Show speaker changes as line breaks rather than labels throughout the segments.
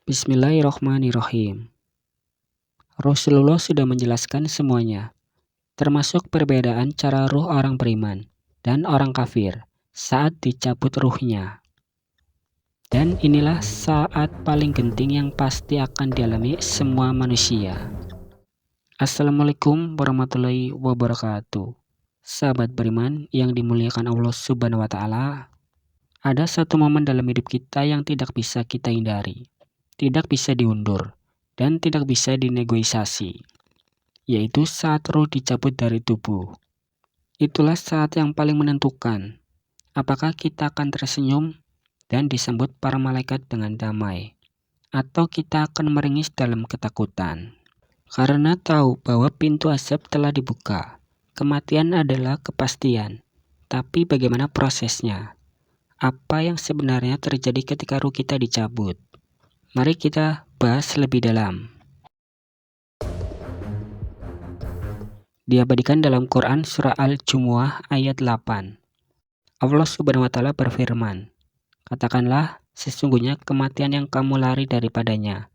Bismillahirrohmanirrohim. Rasulullah sudah menjelaskan semuanya, termasuk perbedaan cara ruh orang beriman dan orang kafir saat dicabut ruhnya. Dan inilah saat paling genting yang pasti akan dialami semua manusia. Assalamualaikum warahmatullahi wabarakatuh. Sahabat beriman yang dimuliakan Allah Subhanahu wa Ta'ala, ada satu momen dalam hidup kita yang tidak bisa kita hindari, tidak bisa diundur, dan tidak bisa dinegosiasi, yaitu saat roh dicabut dari tubuh. Itulah saat yang paling menentukan, apakah kita akan tersenyum dan disambut para malaikat dengan damai, atau kita akan meringis dalam ketakutan. Karena tahu bahwa pintu azab telah dibuka, kematian adalah kepastian, tapi bagaimana prosesnya? Apa yang sebenarnya terjadi ketika ruh kita dicabut? Mari kita bahas lebih dalam. Diabadikan dalam Quran Surah Al-Jumu'ah ayat 8. Allah Subhanahu wa Ta'ala berfirman, "Katakanlah, sesungguhnya kematian yang kamu lari daripadanya,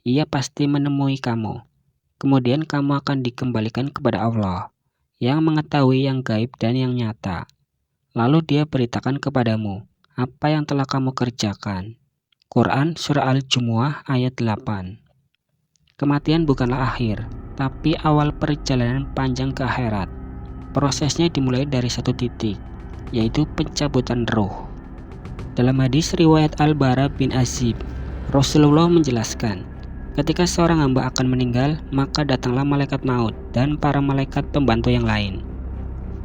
ia pasti menemui kamu. Kemudian kamu akan dikembalikan kepada Allah, yang mengetahui yang gaib dan yang nyata. Lalu Dia beritakan kepadamu apa yang telah kamu kerjakan." Quran Surah Al-Jumu'ah ayat 8. Kematian bukanlah akhir, tapi awal perjalanan panjang ke akhirat. Prosesnya dimulai dari satu titik, yaitu pencabutan roh. Dalam hadis riwayat Al-Bara bin Azib, Rasulullah menjelaskan, ketika seorang hamba akan meninggal, maka datanglah malaikat maut dan para malaikat pembantu yang lain.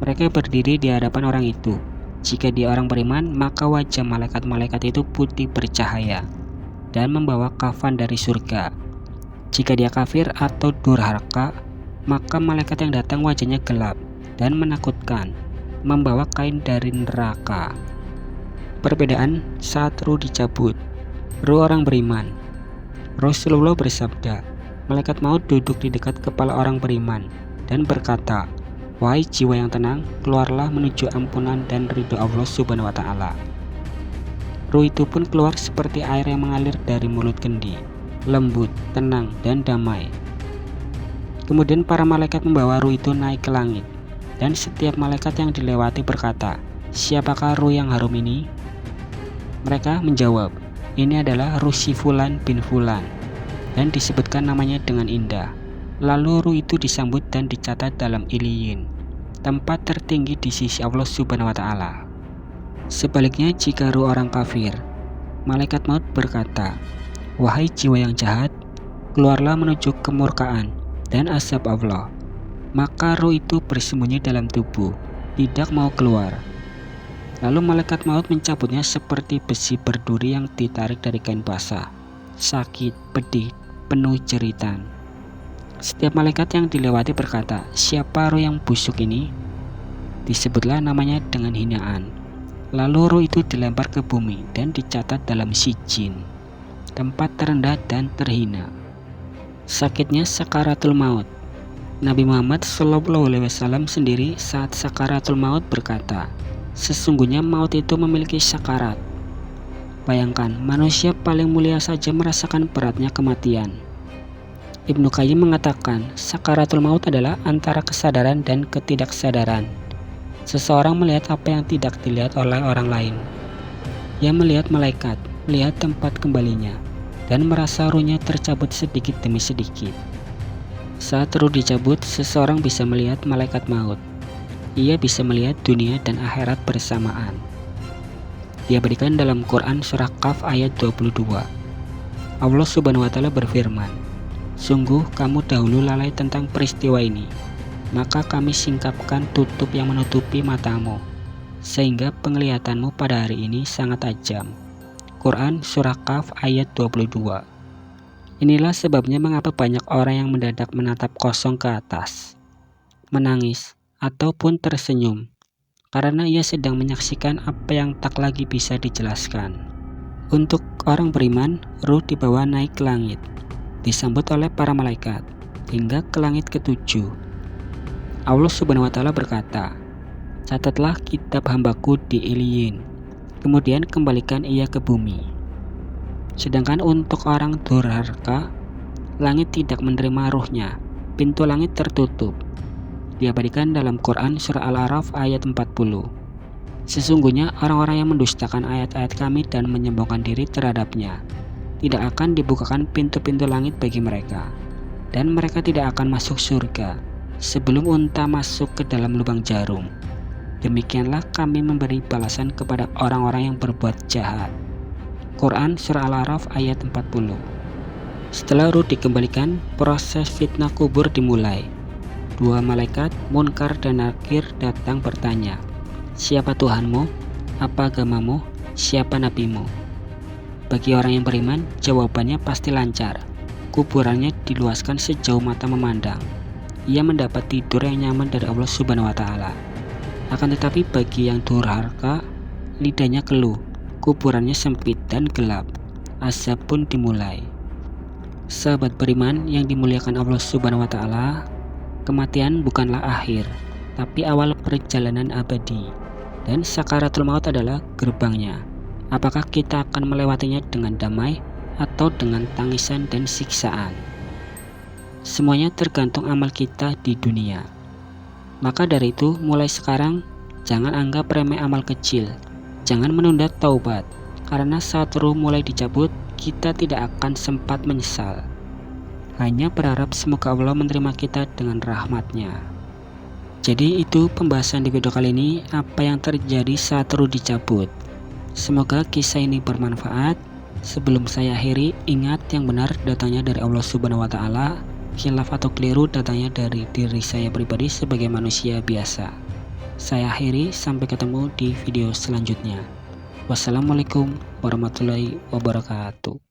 Mereka berdiri di hadapan orang itu. Jika dia orang beriman, maka wajah malaikat-malaikat itu putih bercahaya dan membawa kafan dari surga. Jika dia kafir atau durhaka, maka malaikat yang datang wajahnya gelap dan menakutkan, membawa kain dari neraka. Perbedaan saat ruh dicabut. Ruh orang beriman. Rasulullah bersabda, malaikat maut duduk di dekat kepala orang beriman dan berkata, "Wahai jiwa yang tenang, keluarlah menuju ampunan dan ridho Allah Subhanahu wa Ta'ala." Ruh itu pun keluar seperti air yang mengalir dari mulut kendi, lembut, tenang, dan damai. Kemudian para malaikat membawa ruh itu naik ke langit, dan setiap malaikat yang dilewati berkata, "Siapakah ruh yang harum ini?" Mereka menjawab, "Ini adalah ruh si Fulan bin Fulan," dan disebutkan namanya dengan indah. Lalu ruh itu disambut dan dicatat dalam Iliyin, tempat tertinggi di sisi Allah Subhanahu wa Ta'ala. Sebaliknya jika ruh orang kafir, malaikat maut berkata, "Wahai jiwa yang jahat, keluarlah menuju kemurkaan dan azab Allah." Maka ruh itu bersembunyi dalam tubuh, tidak mau keluar. Lalu malaikat maut mencabutnya seperti besi berduri yang ditarik dari kain basah, sakit, pedih, penuh jeritan. Setiap malaikat yang dilewati berkata, "Siapa ruh yang busuk ini?" Disebutlah namanya dengan hinaan. Lalu ruh itu dilempar ke bumi dan dicatat dalam sijin, tempat terendah dan terhina. Sakitnya sakaratul maut. Nabi Muhammad SAW sendiri saat sakaratul maut berkata, "Sesungguhnya maut itu memiliki sakarat." Bayangkan, manusia paling mulia saja merasakan beratnya kematian. Ibnu Qayyim mengatakan, sakaratul maut adalah antara kesadaran dan ketidaksadaran. Seseorang melihat apa yang tidak dilihat oleh orang lain. Ia melihat malaikat, melihat tempat kembalinya, dan merasa ruhnya tercabut sedikit demi sedikit. Saat ruh dicabut, seseorang bisa melihat malaikat maut. Ia bisa melihat dunia dan akhirat bersamaan. Diabadikan dalam Quran Surah Qaf ayat 22. Allah Subhanahu wa Ta'ala berfirman, "Sungguh kamu dahulu lalai tentang peristiwa ini, maka kami singkapkan tutup yang menutupi matamu, sehingga penglihatanmu pada hari ini sangat tajam." Quran Surah Qaf ayat 22. Inilah sebabnya mengapa banyak orang yang mendadak menatap kosong ke atas, menangis, ataupun tersenyum, karena ia sedang menyaksikan apa yang tak lagi bisa dijelaskan. Untuk orang beriman, ruh dibawa naik ke langit, disambut oleh para malaikat, hingga ke langit ke-7. Allah Subhanahu wa Ta'ala berkata, "Catatlah kitab hambaku di Iliyin, kemudian kembalikan ia ke bumi." Sedangkan untuk orang durhaka, langit tidak menerima ruhnya, pintu langit tertutup. Diabadikan dalam Quran surah Al-A'raf ayat 40. Sesungguhnya orang-orang yang mendustakan ayat-ayat kami dan menyombongkan diri terhadapnya, tidak akan dibukakan pintu-pintu langit bagi mereka, dan mereka tidak akan masuk surga sebelum unta masuk ke dalam lubang jarum. Demikianlah kami memberi balasan kepada orang-orang yang berbuat jahat. Quran surah Al-A'raf ayat 40. Setelah ruh dikembalikan, proses fitnah kubur dimulai. Dua malaikat, Munkar dan Nakir, datang bertanya, "Siapa Tuhanmu? Apa agamamu? Siapa nabimu?" Bagi orang yang beriman, jawabannya pasti lancar. Kuburannya diluaskan sejauh mata memandang. Ia mendapat tidur yang nyaman dari Allah Subhanahu wa Ta'ala. Akan tetapi bagi yang durhaka, lidahnya keluh, kuburannya sempit dan gelap. Azab pun dimulai. Sahabat beriman yang dimuliakan Allah Subhanahu wa Ta'ala, kematian bukanlah akhir, tapi awal perjalanan abadi, dan sakaratul maut adalah gerbangnya. Apakah kita akan melewatinya dengan damai atau dengan tangisan dan siksaan? Semuanya tergantung amal kita di dunia. Maka dari itu, mulai sekarang jangan anggap remeh amal kecil, jangan menunda taubat, karena saat ruh mulai dicabut, kita tidak akan sempat menyesal. Hanya berharap semoga Allah menerima kita dengan rahmatnya. Jadi itu pembahasan di video kali ini, apa yang terjadi saat ruh dicabut. Semoga kisah ini bermanfaat. Sebelum saya akhiri, ingat yang benar datangnya dari Allah Subhanahu wa Ta'ala, khilaf atau keliru datangnya dari diri saya pribadi sebagai manusia biasa. Saya akhiri, sampai ketemu di video selanjutnya. Wassalamualaikum warahmatullahi wabarakatuh.